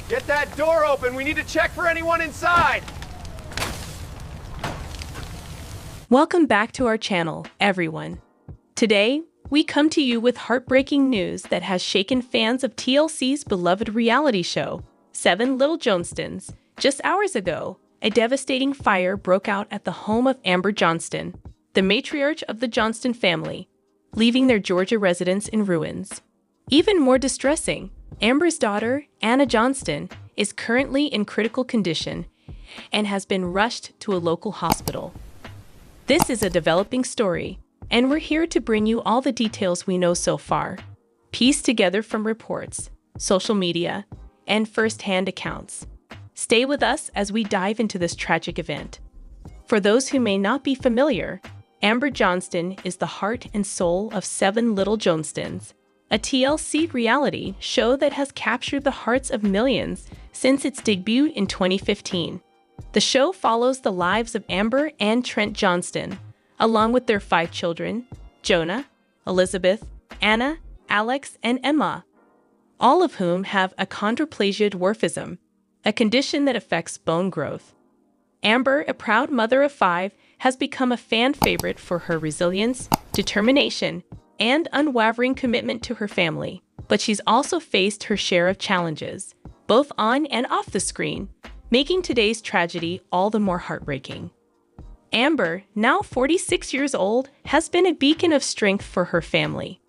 Get that door open. We need to check for anyone inside. Welcome back to our channel, everyone. Today, we come to you with heartbreaking news that has shaken fans of TLC's beloved reality show, 7 Little Johnstons. Just hours ago, a devastating fire broke out at the home of Amber Johnston, the matriarch of the Johnston family, leaving their Georgia residence in ruins. Even more distressing, Amber's daughter, Anna Johnston, is currently in critical condition and has been rushed to a local hospital. This is a developing story, and we're here to bring you all the details we know so far, pieced together from reports, social media, and first-hand accounts. Stay with us as we dive into this tragic event. For those who may not be familiar, Amber Johnston is the heart and soul of 7 Little Johnstons, a TLC reality show that has captured the hearts of millions since its debut in 2015. The show follows the lives of Amber and Trent Johnston, along with their 5 children, Jonah, Elizabeth, Anna, Alex, and Emma, all of whom have achondroplasia dwarfism, a condition that affects bone growth. Amber, a proud mother of 5, has become a fan favorite for her resilience, determination, and unwavering commitment to her family. But she's also faced her share of challenges, both on and off the screen, making today's tragedy all the more heartbreaking. Amber, now 46 years old, has been a beacon of strength for her family.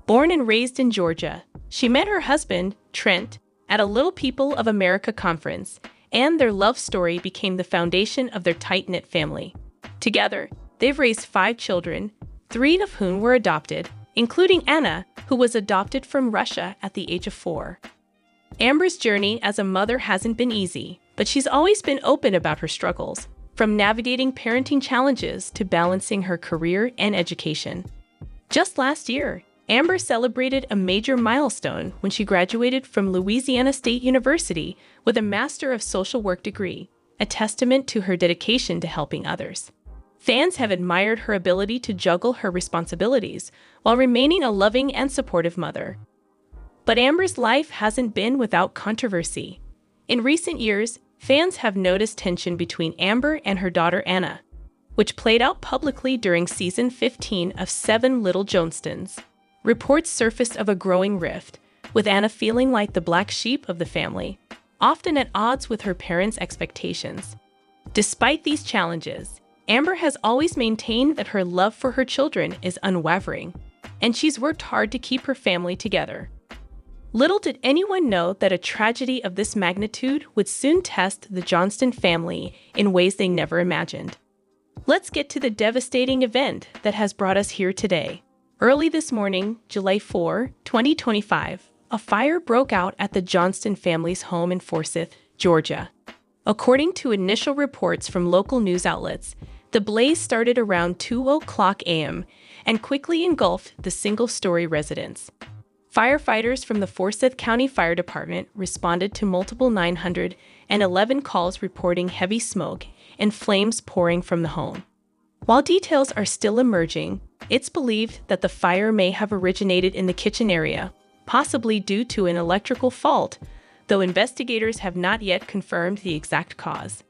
Born and raised in Georgia, she met her husband, Trent, at a Little People of America conference, and their love story became the foundation of their tight-knit family. Together, they've raised 5 children, 3 of whom were adopted, including Anna, who was adopted from Russia at the age of 4. Amber's journey as a mother hasn't been easy, but she's always been open about her struggles, from navigating parenting challenges to balancing her career and education. Just last year, Amber celebrated a major milestone when she graduated from Louisiana State University with a Master of Social Work degree, a testament to her dedication to helping others. Fans have admired her ability to juggle her responsibilities while remaining a loving and supportive mother. But Amber's life hasn't been without controversy. In recent years, fans have noticed tension between Amber and her daughter Anna, which played out publicly during season 15 of 7 Little Johnstons. Reports surfaced of a growing rift, with Anna feeling like the black sheep of the family, often at odds with her parents' expectations. Despite these challenges, Amber has always maintained that her love for her children is unwavering, and she's worked hard to keep her family together. Little did anyone know that a tragedy of this magnitude would soon test the Johnston family in ways they never imagined. Let's get to the devastating event that has brought us here today. Early this morning, July 4, 2025, a fire broke out at the Johnston family's home in Forsyth, Georgia. According to initial reports from local news outlets, the blaze started around 2:00 a.m. and quickly engulfed the single-story residence. Firefighters from the Forsyth County Fire Department responded to multiple 911 calls reporting heavy smoke and flames pouring from the home. While details are still emerging, it's believed that the fire may have originated in the kitchen area, possibly due to an electrical fault, though investigators have not yet confirmed the exact cause.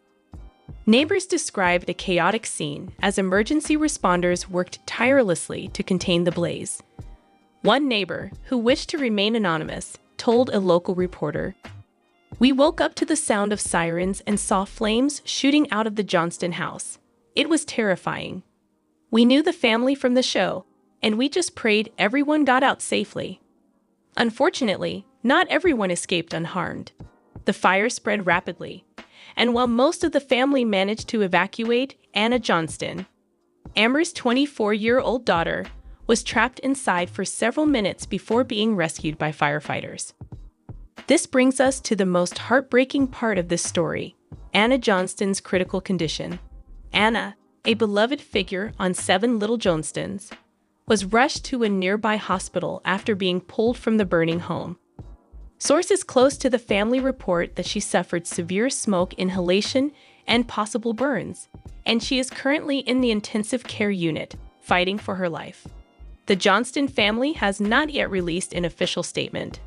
Neighbors described a chaotic scene as emergency responders worked tirelessly to contain the blaze. One neighbor, who wished to remain anonymous, told a local reporter, "We woke up to the sound of sirens and saw flames shooting out of the Johnston house. It was terrifying. We knew the family from the show, and we just prayed everyone got out safely." Unfortunately, not everyone escaped unharmed. The fire spread rapidly, and while most of the family managed to evacuate, Anna Johnston, Amber's 24-year-old daughter, was trapped inside for several minutes before being rescued by firefighters. This brings us to the most heartbreaking part of this story, Anna Johnston's critical condition. Anna, a beloved figure on 7 Little Johnstons, was rushed to a nearby hospital after being pulled from the burning home. Sources close to the family report that she suffered severe smoke inhalation and possible burns, and she is currently in the intensive care unit, fighting for her life. The Johnston family has not yet released an official statement.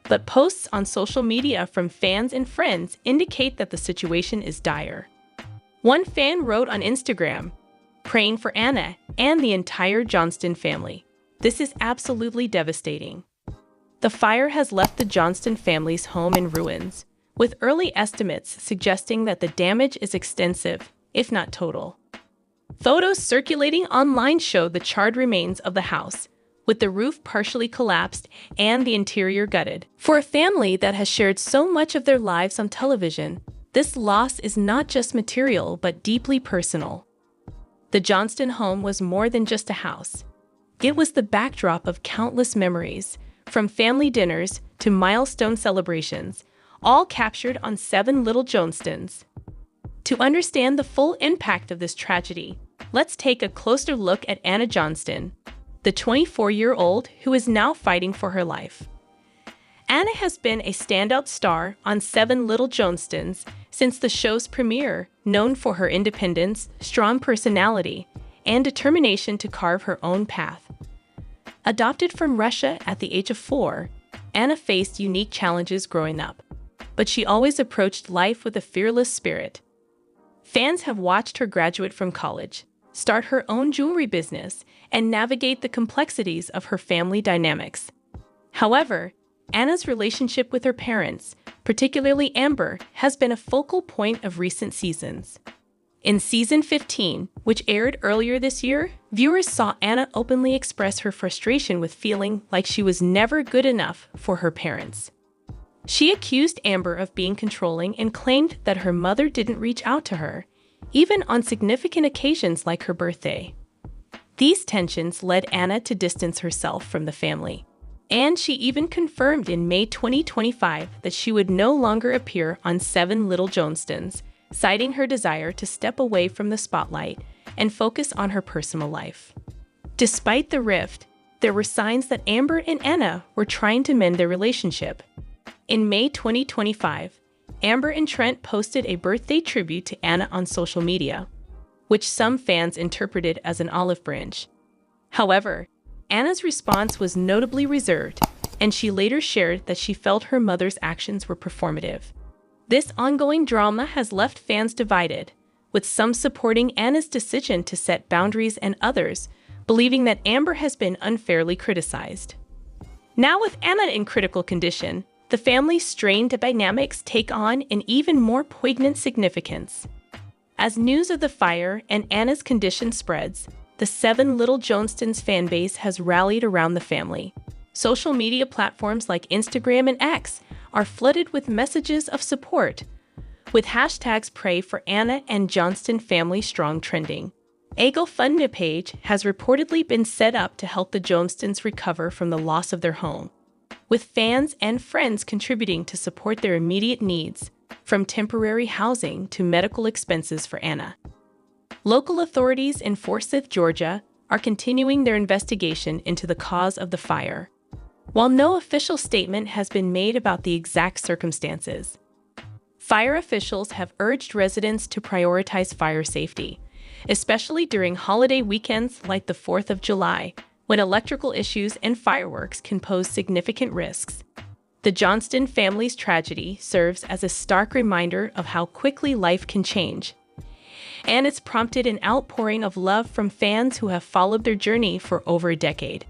but posts on social media from fans and friends indicate that the situation is dire. One fan wrote on Instagram, "Praying for Anna and the entire Johnston family. This is absolutely devastating." The fire has left the Johnston family's home in ruins, with early estimates suggesting that the damage is extensive, if not total. Photos circulating online show the charred remains of the house, with the roof partially collapsed and the interior gutted. For a family that has shared so much of their lives on television, this loss is not just material but deeply personal. The Johnston home was more than just a house. It was the backdrop of countless memories, from family dinners to milestone celebrations, all captured on 7 Little Johnstons. To understand the full impact of this tragedy, let's take a closer look at Anna Johnston, the 24-year-old who is now fighting for her life. Anna has been a standout star on 7 Little Johnstons since the show's premiere, known for her independence, strong personality, and determination to carve her own path. Adopted from Russia at the age of 4, Anna faced unique challenges growing up, but she always approached life with a fearless spirit. Fans have watched her graduate from college, start her own jewelry business, and navigate the complexities of her family dynamics. However, Anna's relationship with her parents, particularly Amber, has been a focal point of recent seasons. In season 15, which aired earlier this year, viewers saw Anna openly express her frustration with feeling like she was never good enough for her parents. She accused Amber of being controlling and claimed that her mother didn't reach out to her, even on significant occasions like her birthday. These tensions led Anna to distance herself from the family, and she even confirmed in May 2025 that she would no longer appear on 7 Little Johnstons, citing her desire to step away from the spotlight and focus on her personal life. Despite the rift, there were signs that Amber and Anna were trying to mend their relationship. In May 2025, Amber and Trent posted a birthday tribute to Anna on social media, which some fans interpreted as an olive branch. However, Anna's response was notably reserved, and she later shared that she felt her mother's actions were performative. This ongoing drama has left fans divided, with some supporting Anna's decision to set boundaries and others believing that Amber has been unfairly criticized. Now with Anna in critical condition, the family's strained dynamics take on an even more poignant significance. As news of the fire and Anna's condition spreads, the 7 Little Johnstons fan base has rallied around the family. Social media platforms like Instagram and X are flooded with messages of support, with hashtags Pray for Anna and Johnston Family Strong trending. A GoFundMe page has reportedly been set up to help the Johnstons recover from the loss of their home, with fans and friends contributing to support their immediate needs, from temporary housing to medical expenses for Anna. Local authorities in Forsyth, Georgia, are continuing their investigation into the cause of the fire, while no official statement has been made about the exact circumstances. Fire officials have urged residents to prioritize fire safety, especially during holiday weekends like the 4th of July, when electrical issues and fireworks can pose significant risks. The Johnston family's tragedy serves as a stark reminder of how quickly life can change, and it's prompted an outpouring of love from fans who have followed their journey for over a decade.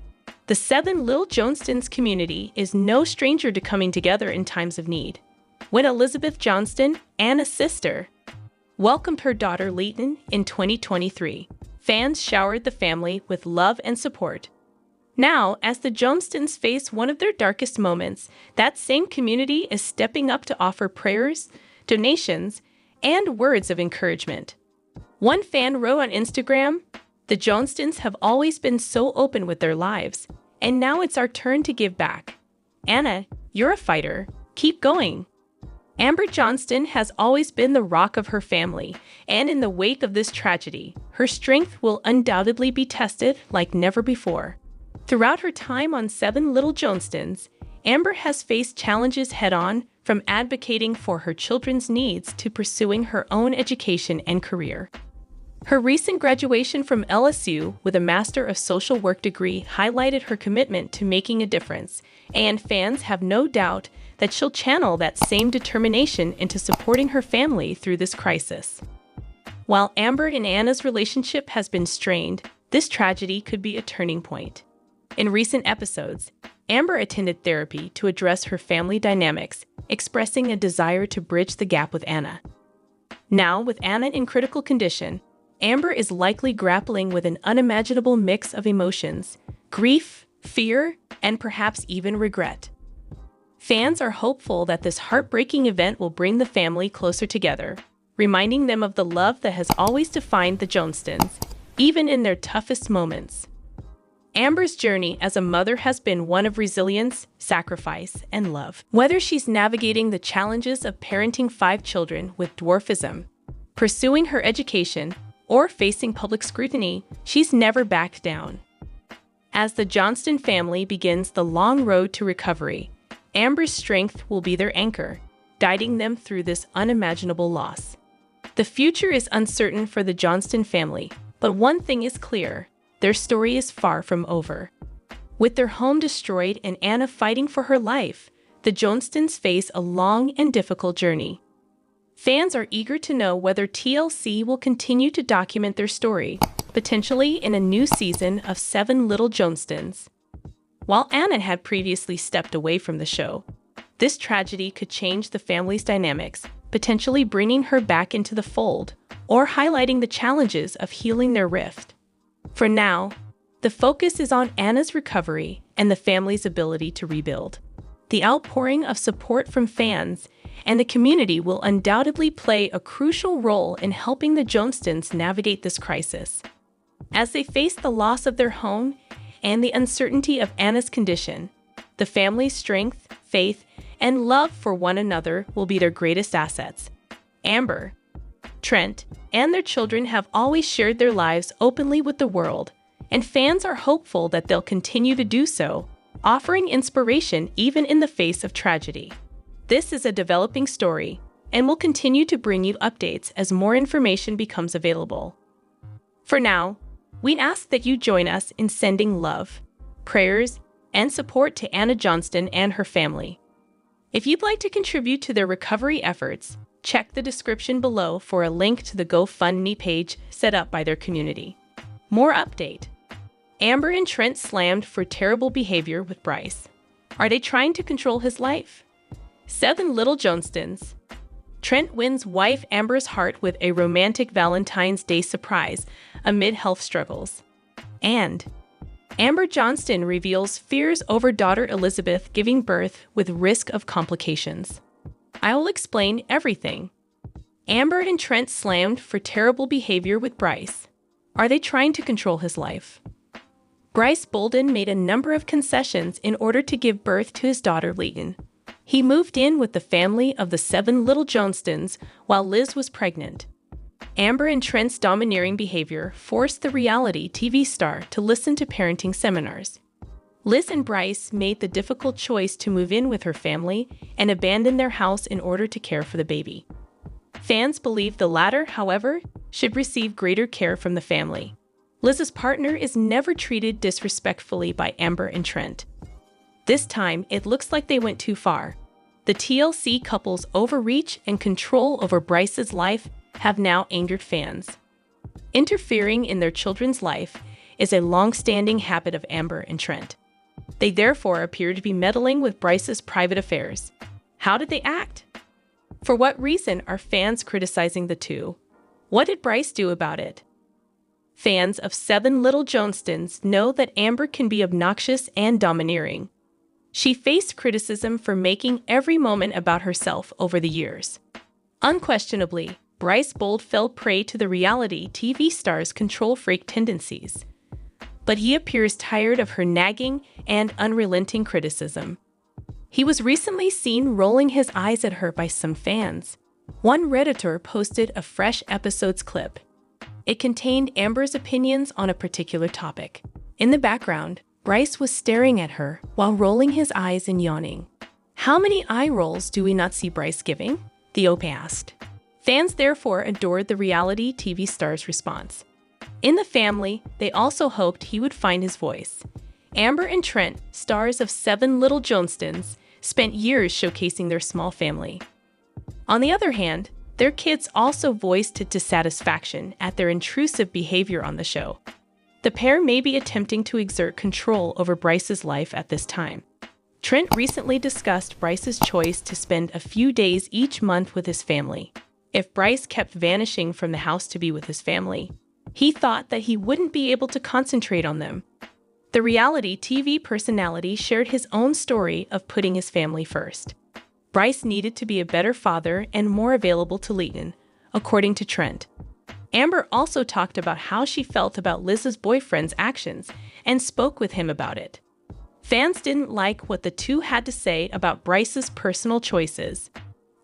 The 7 Little Johnstons community is no stranger to coming together in times of need. When Elizabeth Johnston, Anna's sister, welcomed her daughter Leighton in 2023, fans showered the family with love and support. Now, as the Johnstons face one of their darkest moments, that same community is stepping up to offer prayers, donations, and words of encouragement. One fan wrote on Instagram, "The Johnstons have always been so open with their lives, and now it's our turn to give back. Anna, you're a fighter. Keep going." Amber Johnston has always been the rock of her family, and in the wake of this tragedy, her strength will undoubtedly be tested like never before. Throughout her time on 7 Little Johnstons, Amber has faced challenges head-on, from advocating for her children's needs to pursuing her own education and career. Her recent graduation from LSU with a Master of Social Work degree highlighted her commitment to making a difference, and fans have no doubt that she'll channel that same determination into supporting her family through this crisis. While Amber and Anna's relationship has been strained, this tragedy could be a turning point. In recent episodes, Amber attended therapy to address her family dynamics, expressing a desire to bridge the gap with Anna. Now, with Anna in critical condition, Amber is likely grappling with an unimaginable mix of emotions: grief, fear, and perhaps even regret. Fans are hopeful that this heartbreaking event will bring the family closer together, reminding them of the love that has always defined the Johnstons, even in their toughest moments. Amber's journey as a mother has been one of resilience, sacrifice, and love. Whether she's navigating the challenges of parenting 5 children with dwarfism, pursuing her education, or facing public scrutiny, she's never backed down. As the Johnston family begins the long road to recovery, Amber's strength will be their anchor, guiding them through this unimaginable loss. The future is uncertain for the Johnston family, but one thing is clear: their story is far from over. With their home destroyed and Anna fighting for her life, the Johnstons face a long and difficult journey. Fans are eager to know whether TLC will continue to document their story, potentially in a new season of 7 Little Johnstons. While Anna had previously stepped away from the show, this tragedy could change the family's dynamics, potentially bringing her back into the fold, or highlighting the challenges of healing their rift. For now, the focus is on Anna's recovery and the family's ability to rebuild. The outpouring of support from fans and the community will undoubtedly play a crucial role in helping the Johnstons navigate this crisis. As they face the loss of their home and the uncertainty of Anna's condition, the family's strength, faith, and love for one another will be their greatest assets. Amber, Trent, and their children have always shared their lives openly with the world, and fans are hopeful that they'll continue to do so, offering inspiration even in the face of tragedy. This is a developing story, and we'll continue to bring you updates as more information becomes available. For now, we ask that you join us in sending love, prayers, and support to Anna Johnston and her family. If you'd like to contribute to their recovery efforts, check the description below for a link to the GoFundMe page set up by their community. More update. Amber and Trent slammed for terrible behavior with Bryce. Are they trying to control his life? 7 Little Johnstons. Trent wins wife Amber's heart with a romantic Valentine's Day surprise amid health struggles. And Amber Johnston reveals fears over daughter Elizabeth giving birth with risk of complications. I will explain everything. Amber and Trent slammed for terrible behavior with Bryce. Are they trying to control his life? Bryce Bolden made a number of concessions in order to give birth to his daughter Leighton. He moved in with the family of the 7 Little Johnstons while Liz was pregnant. Amber and Trent's domineering behavior forced the reality TV star to listen to parenting seminars. Liz and Bryce made the difficult choice to move in with her family and abandon their house in order to care for the baby. Fans believe the latter, however, should receive greater care from the family. Liz's partner is never treated disrespectfully by Amber and Trent. This time, it looks like they went too far. The TLC couple's overreach and control over Bryce's life have now angered fans. Interfering in their children's life is a long-standing habit of Amber and Trent. They therefore appear to be meddling with Bryce's private affairs. How did they act? For what reason are fans criticizing the two? What did Bryce do about it? Fans of 7 Little Johnstons know that Amber can be obnoxious and domineering. She faced criticism for making every moment about herself over the years. Unquestionably, Bryce Bold fell prey to the reality TV star's control freak tendencies. But he appears tired of her nagging and unrelenting criticism. He was recently seen rolling his eyes at her by some fans. One Redditor posted a fresh episode's clip. It contained Amber's opinions on a particular topic. In the background, Bryce was staring at her while rolling his eyes and yawning. How many eye rolls do we not see Bryce giving? The OP asked. Fans therefore adored the reality TV star's response. In the family, they also hoped he would find his voice. Amber and Trent, stars of 7 Little Johnstons, spent years showcasing their small family. On the other hand, their kids also voiced dissatisfaction at their intrusive behavior on the show. The pair may be attempting to exert control over Bryce's life at this time. Trent recently discussed Bryce's choice to spend a few days each month with his family. If Bryce kept vanishing from the house to be with his family, he thought that he wouldn't be able to concentrate on them. The reality TV personality shared his own story of putting his family first. Bryce needed to be a better father and more available to Leighton, according to Trent. Amber also talked about how she felt about Liz's boyfriend's actions and spoke with him about it. Fans didn't like what the two had to say about Bryce's personal choices.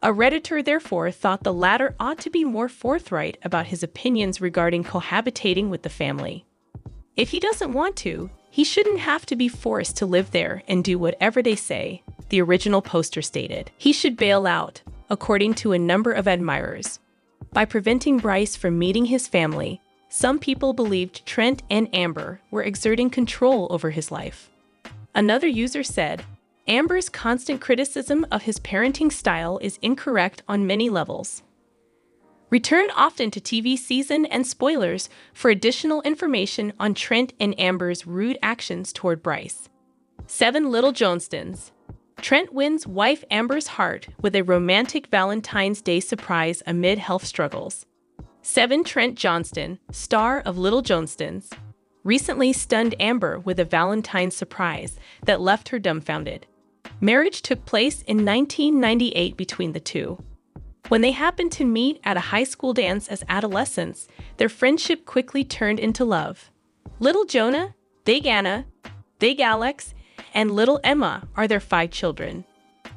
A Redditor therefore thought the latter ought to be more forthright about his opinions regarding cohabitating with the family. If he doesn't want to, he shouldn't have to be forced to live there and do whatever they say, the original poster stated. He should bail out, according to a number of admirers. By preventing Bryce from meeting his family, some people believed Trent and Amber were exerting control over his life. Another user said, Amber's constant criticism of his parenting style is incorrect on many levels. Return often to TV season and spoilers for additional information on Trent and Amber's rude actions toward Bryce. 7 Little Johnstons. Trent wins wife Amber's heart with a romantic Valentine's Day surprise amid health struggles. 7 Trent Johnston, star of Little Johnstons, recently stunned Amber with a Valentine's surprise that left her dumbfounded. Marriage took place in 1998 between the two. When they happened to meet at a high school dance as adolescents, their friendship quickly turned into love. Little Jonah, Big Anna, Big Alex, and Little Emma are their 5 children.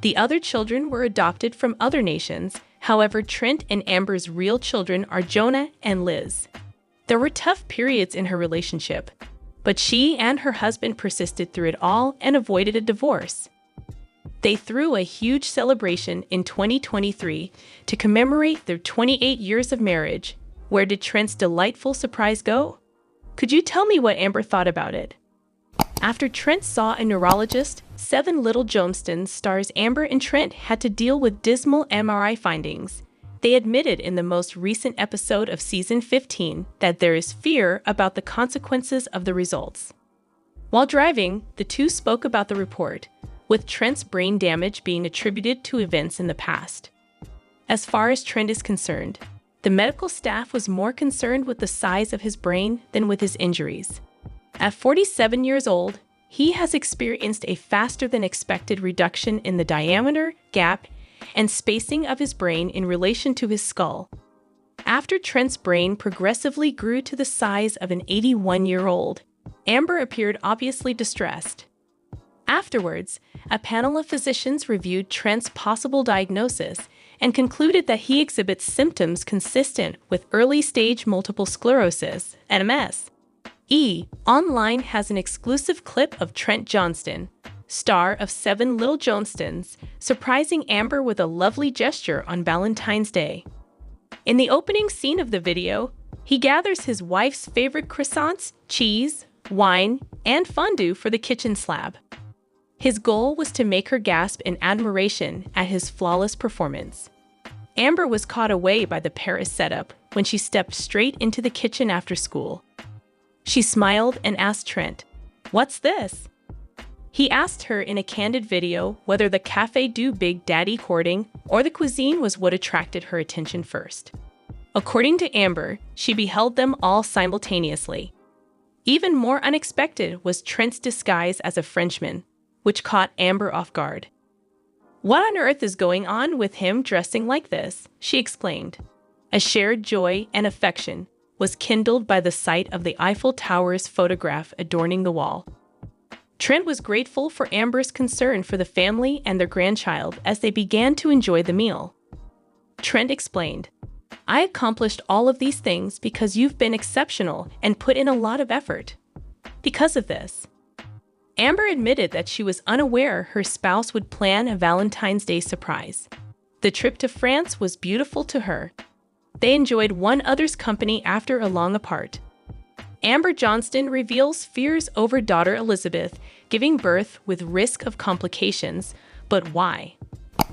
The other children were adopted from other nations. However, Trent and Amber's real children are Jonah and Liz. There were tough periods in her relationship, but she and her husband persisted through it all and avoided a divorce. They threw a huge celebration in 2023 to commemorate their 28 years of marriage. Where did Trent's delightful surprise go? Could you tell me what Amber thought about it? After Trent saw a neurologist, 7 Little Johnstons stars Amber and Trent had to deal with dismal MRI findings. They admitted in the most recent episode of season 15 that there is fear about the consequences of the results. While driving, the two spoke about the report, with Trent's brain damage being attributed to events in the past. As far as Trent is concerned, the medical staff was more concerned with the size of his brain than with his injuries. At 47 years old, he has experienced a faster than expected reduction in the diameter, gap, and spacing of his brain in relation to his skull. After Trent's brain progressively grew to the size of an 81-year-old, Amber appeared obviously distressed. Afterwards, a panel of physicians reviewed Trent's possible diagnosis and concluded that he exhibits symptoms consistent with early-stage multiple sclerosis, MS. Online has an exclusive clip of Trent Johnston, star of 7 Little Johnstons, surprising Amber with a lovely gesture on Valentine's Day. In the opening scene of the video, he gathers his wife's favorite croissants, cheese, wine, and fondue for the kitchen slab. His goal was to make her gasp in admiration at his flawless performance. Amber was caught away by the Paris setup when she stepped straight into the kitchen after school. She smiled and asked Trent, "What's this?" He asked her in a candid video whether the Café du Big Daddy courting or the cuisine was what attracted her attention first. According to Amber, she beheld them all simultaneously. Even more unexpected was Trent's disguise as a Frenchman, which caught Amber off guard. "What on earth is going on with him dressing like this?" she explained. A shared joy and affection was kindled by the sight of the Eiffel Tower's photograph adorning the wall. Trent was grateful for Amber's concern for the family and their grandchild as they began to enjoy the meal. Trent explained, "I accomplished all of these things because you've been exceptional and put in a lot of effort. Because of this." Amber admitted that she was unaware her spouse would plan a Valentine's Day surprise. The trip to France was beautiful to her, They enjoyed one other's company after a long apart. Amber Johnston reveals fears over daughter Elizabeth giving birth with risk of complications, but why?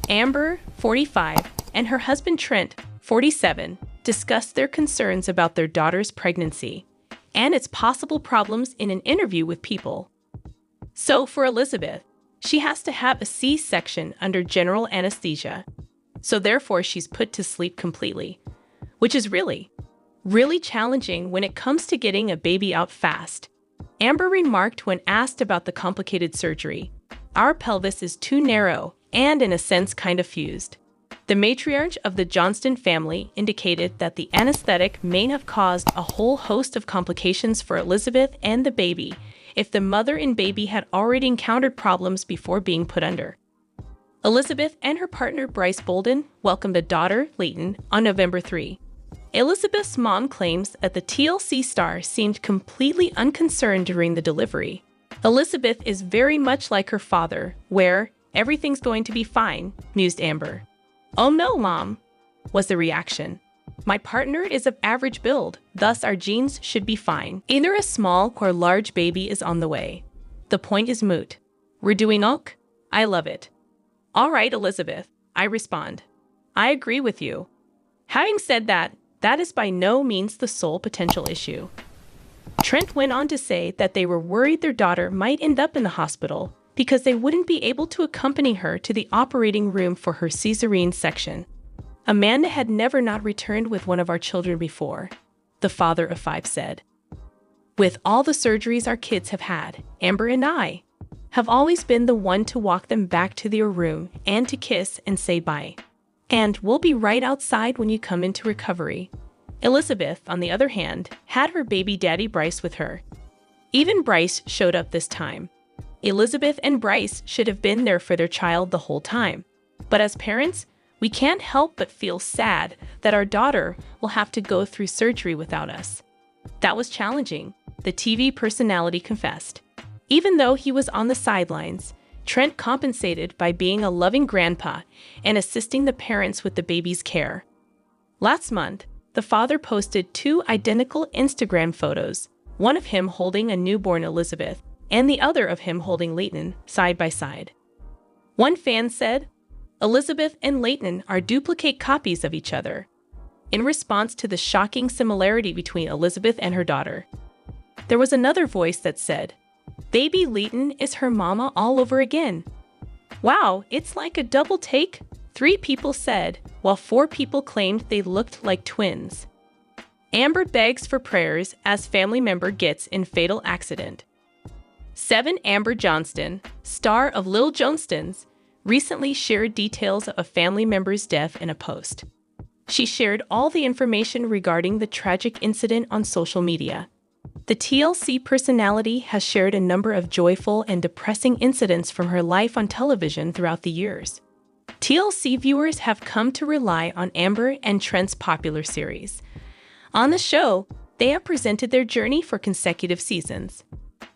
Amber, 45, and her husband Trent, 47, discussed their concerns about their daughter's pregnancy and its possible problems in an interview with People. So for Elizabeth, she has to have a C-section under general anesthesia, so therefore she's put to sleep completely, which is really challenging when it comes to getting a baby out fast. Amber remarked when asked about the complicated surgery, "Our pelvis is too narrow and in a sense kind of fused." The matriarch of the Johnston family indicated that the anesthetic may have caused a whole host of complications for Elizabeth and the baby if the mother and baby had already encountered problems before being put under. Elizabeth and her partner Bryce Bolden welcomed a daughter, Leighton, on November 3. Elizabeth's mom claims that the TLC star seemed completely unconcerned during the delivery. Elizabeth is very much like her father, where everything's going to be fine, mused Amber. "Oh no, Mom," was the reaction. "My partner is of average build, thus our genes should be fine. Either a small or large baby is on the way. The point is moot. We're doing ok? I love it." "All right, Elizabeth," I respond. "I agree with you. Having said that, that is by no means the sole potential issue." Trent went on to say that they were worried their daughter might end up in the hospital because they wouldn't be able to accompany her to the operating room for her cesarean section. "Amanda had never not returned with one of our children before," the father of 5 said. "With all the surgeries our kids have had, Amber and I have always been the one to walk them back to their room and to kiss and say bye. And we'll be right outside when you come into recovery." Elizabeth, on the other hand, had her baby daddy Bryce with her. Even Bryce showed up this time. Elizabeth and Bryce should have been there for their child the whole time. But as parents, we can't help but feel sad that our daughter will have to go through surgery without us. That was challenging, the TV personality confessed. Even though he was on the sidelines, Trent compensated by being a loving grandpa and assisting the parents with the baby's care. Last month, the father posted 2 identical Instagram photos, one of him holding a newborn Elizabeth, and the other of him holding Leighton side by side. One fan said, "Elizabeth and Leighton are duplicate copies of each other," in response to the shocking similarity between Elizabeth and her daughter. There was another voice that said, "Baby Leighton is her mama all over again." "Wow, it's like a double take," 3 people said, while 4 people claimed they looked like twins. Amber begs for prayers as family member gets in fatal accident. 7 Amber Johnston, star of Lil Johnstons, recently shared details of a family member's death in a post. She shared all the information regarding the tragic incident on social media. The TLC personality has shared a number of joyful and depressing incidents from her life on television throughout the years. TLC viewers have come to rely on Amber and Trent's popular series. On the show, they have presented their journey for consecutive seasons.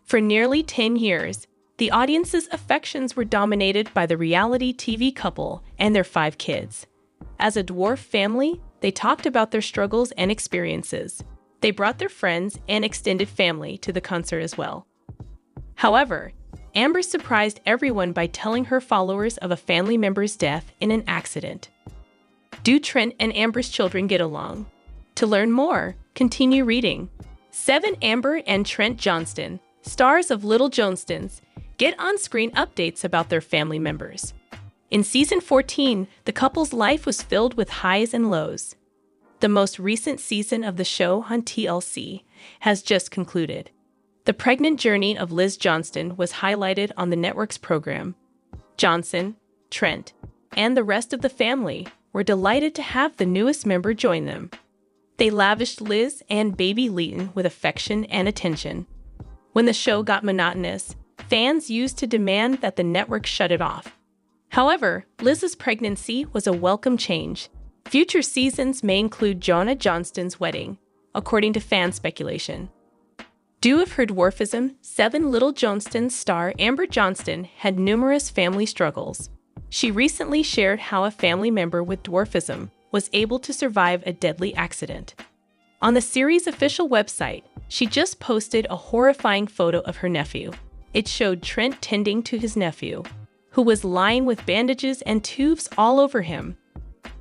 For nearly 10 years, the audience's affections were dominated by the reality TV couple and their 5 kids. As a dwarf family, they talked about their struggles and experiences. They brought their friends and extended family to the concert as well. However, Amber surprised everyone by telling her followers of a family member's death in an accident. Do Trent and Amber's children get along? To learn more, continue reading. 7 Amber and Trent Johnston, stars of Little Johnstons, get on-screen updates about their family members. In season 14, the couple's life was filled with highs and lows. The most recent season of the show on TLC has just concluded. The pregnant journey of Liz Johnston was highlighted on the network's program. Johnson, Trent, and the rest of the family were delighted to have the newest member join them. They lavished Liz and baby Leighton with affection and attention. When the show got monotonous, fans used to demand that the network shut it off. However, Liz's pregnancy was a welcome change. Future seasons may include Jonah Johnston's wedding, according to fan speculation. Due to her dwarfism, 7 Little Johnstons star Amber Johnston had numerous family struggles. She recently shared how a family member with dwarfism was able to survive a deadly accident. On the series' official website, she just posted a horrifying photo of her nephew. It showed Trent tending to his nephew, who was lying with bandages and tubes all over him.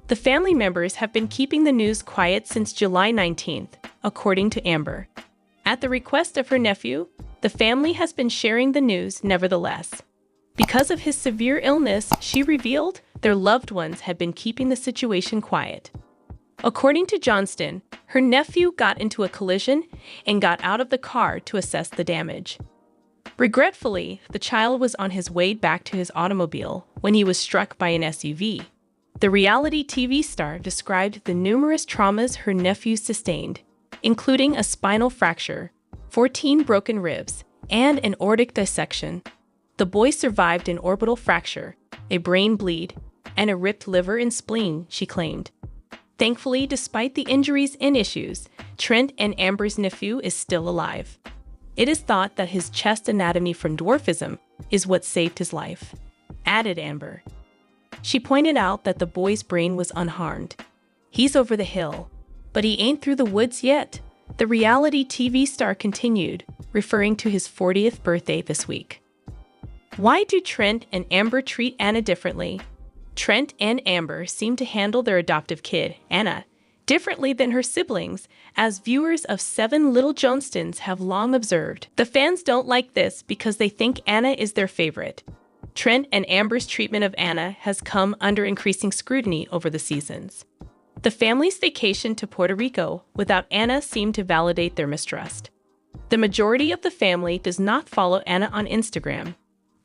The family members have been keeping the news quiet since July 19th, according to Amber. At the request of her nephew, the family has been sharing the news nevertheless. Because of his severe illness, she revealed their loved ones had been keeping the situation quiet. According to Johnston, her nephew got into a collision and got out of the car to assess the damage. Regretfully, the child was on his way back to his automobile when he was struck by an SUV. The reality TV star described the numerous traumas her nephew sustained, including a spinal fracture, 14 broken ribs, and an aortic dissection. The boy survived an orbital fracture, a brain bleed, and a ripped liver and spleen, she claimed. Thankfully, despite the injuries and issues, Trent and Amber's nephew is still alive. It is thought that his chest anatomy from dwarfism is what saved his life, added Amber. She pointed out that the boy's brain was unharmed. He's over the hill, but he ain't through the woods yet, the reality TV star continued, referring to his 40th birthday this week. Why do Trent and Amber treat Anna differently? Trent and Amber seem to handle their adoptive kid, Anna, differently than her siblings, as viewers of 7 Little Johnstons have long observed. The fans don't like this because they think Anna is their favorite. Trent and Amber's treatment of Anna has come under increasing scrutiny over the seasons. The family's vacation to Puerto Rico without Anna seemed to validate their mistrust. The majority of the family does not follow Anna on Instagram,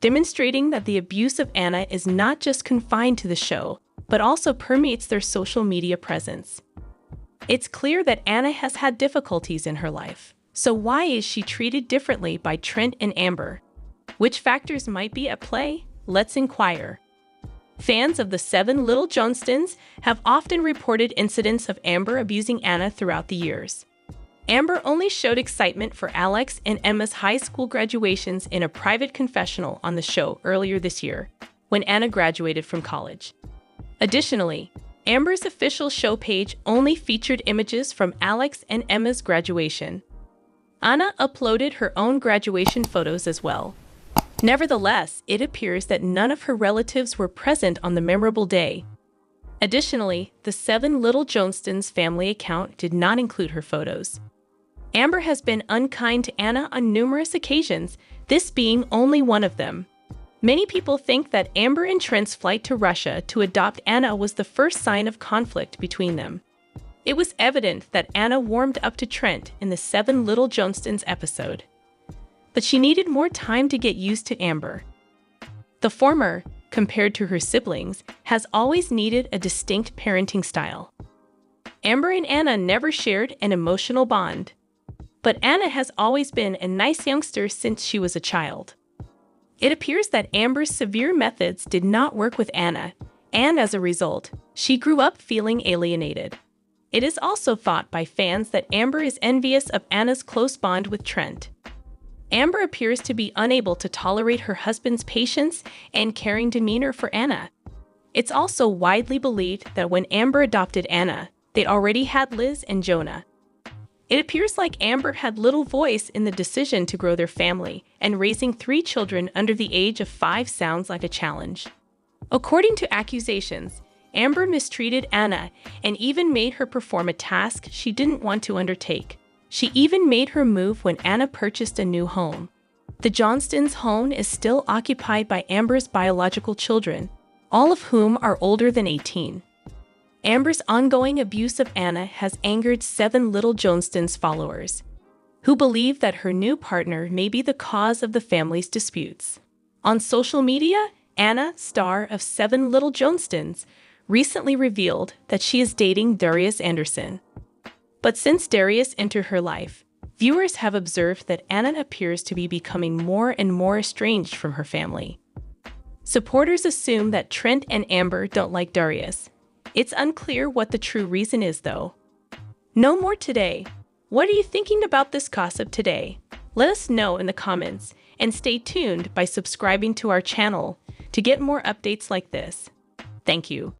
demonstrating that the abuse of Anna is not just confined to the show, but also permeates their social media presence. It's clear that Anna has had difficulties in her life. So why is she treated differently by Trent and Amber? Which factors might be at play? Let's inquire. Fans of the 7 Little Johnstons have often reported incidents of Amber abusing Anna throughout the years. Amber only showed excitement for Alex and Emma's high school graduations in a private confessional on the show earlier this year, when Anna graduated from college. Additionally, Amber's official show page only featured images from Alex and Emma's graduation. Anna uploaded her own graduation photos as well. Nevertheless, it appears that none of her relatives were present on the memorable day. Additionally, the 7 Little Johnstons family account did not include her photos. Amber has been unkind to Anna on numerous occasions, this being only one of them. Many people think that Amber and Trent's flight to Russia to adopt Anna was the first sign of conflict between them. It was evident that Anna warmed up to Trent in the 7 Little Johnstons episode. But she needed more time to get used to Amber. The former, compared to her siblings, has always needed a distinct parenting style. Amber and Anna never shared an emotional bond. But Anna has always been a nice youngster since she was a child. It appears that Amber's severe methods did not work with Anna, and as a result, she grew up feeling alienated. It is also thought by fans that Amber is envious of Anna's close bond with Trent. Amber appears to be unable to tolerate her husband's patience and caring demeanor for Anna. It's also widely believed that when Amber adopted Anna, they already had Liz and Jonah. It appears like Amber had little voice in the decision to grow their family, and raising 3 children under the age of 5 sounds like a challenge. According to accusations, Amber mistreated Anna and even made her perform a task she didn't want to undertake. She even made her move when Anna purchased a new home. The Johnstons' home is still occupied by Amber's biological children, all of whom are older than 18. Amber's ongoing abuse of Anna has angered 7 Little Johnstons followers, who believe that her new partner may be the cause of the family's disputes. On social media, Anna, star of 7 Little Johnstons, recently revealed that she is dating Darius Anderson. But since Darius entered her life, viewers have observed that Anna appears to be becoming more and more estranged from her family. Supporters assume that Trent and Amber don't like Darius. It's unclear what the true reason is, though. No more today. What are you thinking about this gossip today? Let us know in the comments, and stay tuned by subscribing to our channel to get more updates like this. Thank you.